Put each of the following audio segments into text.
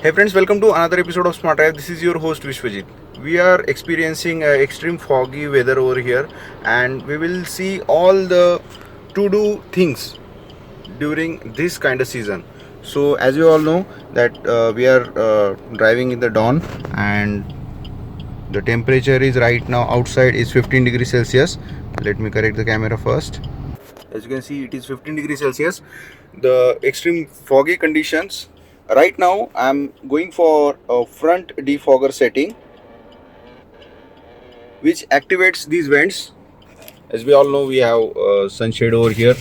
Hey friends, welcome to another episode of Smart Drive. This is your host Vishwajit. We are experiencing extreme foggy weather over here, and we will see all the to-do things during this kind of season. So, as you all know, that we are driving in the dawn, and the temperature is right now outside is 15 degrees Celsius. Let me correct the camera first. As you can see, it is 15 degrees Celsius. The extreme foggy conditions. Right now I'm going for a front defogger setting, which activates these vents. As we all know, we have sunshade over here,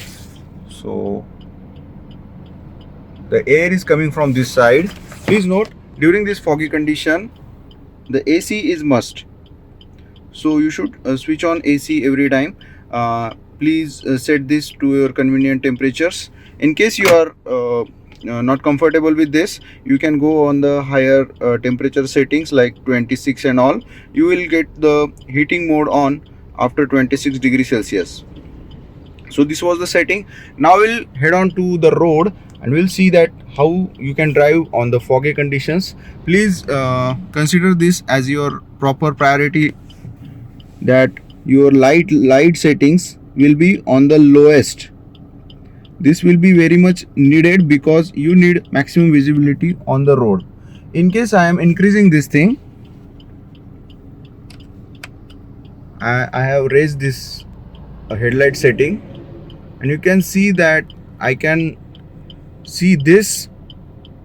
so the air is coming from this side. Please note, during this foggy condition the AC is must, so you should switch on AC every time. Please set this to your convenient temperatures. In case you are not comfortable with this, you can go on the higher temperature settings like 26 and all. You will get the heating mode on after 26 degrees Celsius. So this was the setting. Now we'll head on to the road and we'll see that how you can drive on the foggy conditions. Please consider this as your proper priority, that your light settings will be on the lowest. This will be very much needed because you need maximum visibility on the road. In case I am increasing this thing, I have raised this headlight setting, and you can see that I can see this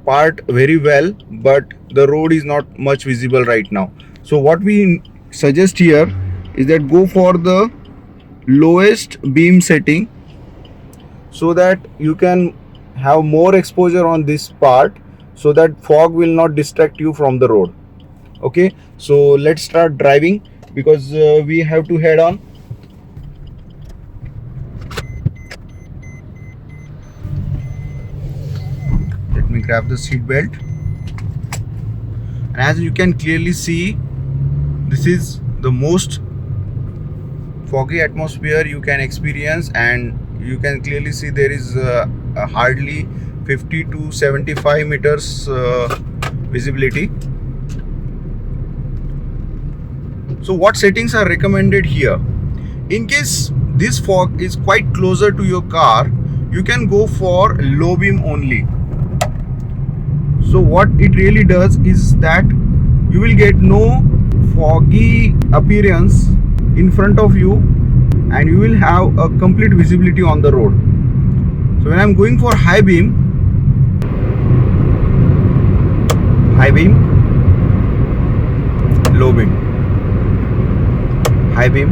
part very well, but the road is not much visible right now. So what we suggest here is that go for the lowest beam setting, so that you can have more exposure on this part, so that fog will not distract you from the road. Okay, so let's start driving because we have to head on. Let me grab the seat belt, and as you can clearly see, this is the most foggy atmosphere you can experience, and you can clearly see there is hardly 50 to 75 meters visibility. So what settings are recommended here? In case this fog is quite closer to your car, you can go for low beam only. So what it really does is that you will get no foggy appearance in front of you, and you will have a complete visibility on the road. So when I'm going for high beam, low beam, high beam,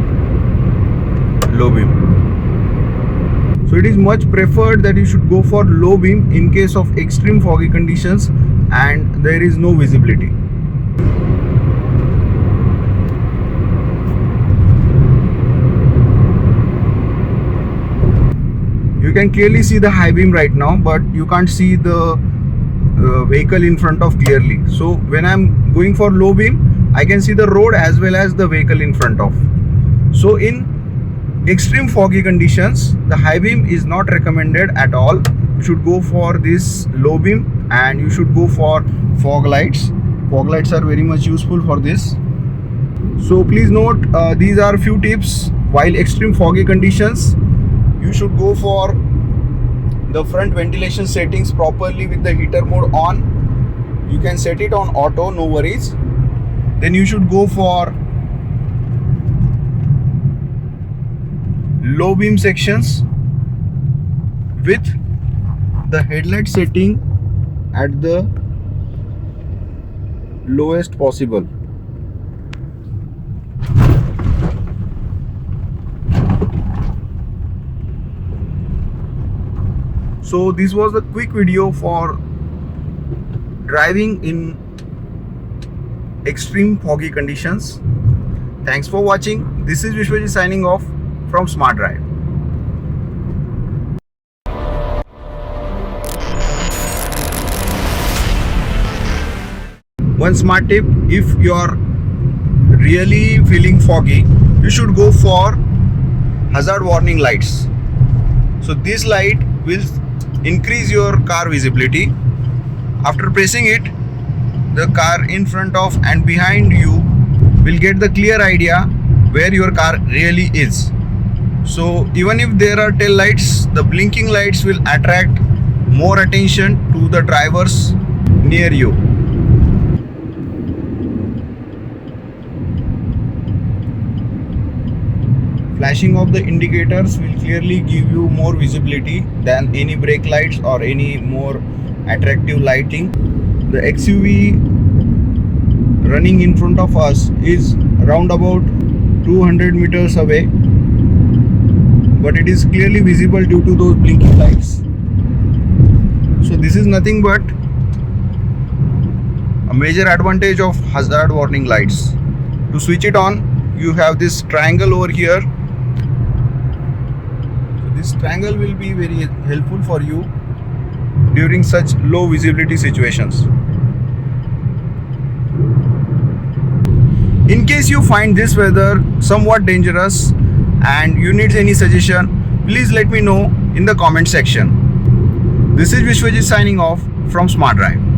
low beam. So it is much preferred that you should go for low beam in case of extreme foggy conditions and there is no visibility. You can clearly see the high beam right now, but you can't see the vehicle in front of clearly. So when I'm going for low beam, I can see the road as well as the vehicle in front of. So in extreme foggy conditions, the high beam is not recommended at all. You should go for this low beam, and you should go for fog lights. Fog lights are very much useful for this. So please note, these are few tips while extreme foggy conditions. You should go for the front ventilation settings properly with the heater mode on. You can set it on auto, no worries. Then you should go for low beam sections with the headlight setting at the lowest possible. So this was the quick video for driving in extreme foggy conditions. Thanks for watching. This is Vishwajit signing off from Smart Drive. One smart tip: if you are really feeling foggy, you should go for hazard warning lights. So this light will increase your car visibility. After pressing it, the car in front of and behind you will get the clear idea where your car really is. So even if there are tail lights, the blinking lights will attract more attention to the drivers near you. Flashing of the indicators will clearly give you more visibility than any brake lights or any more attractive lighting. The XUV running in front of us is around about 200 meters away, but it is clearly visible due to those blinking lights. So this is nothing but a major advantage of hazard warning lights. To switch it on, you have this triangle over here. So this triangle will be very helpful for you during such low visibility situations. In case you find this weather somewhat dangerous and you need any suggestion, please let me know in the comment section. This is Vishwajit signing off from Smart Drive.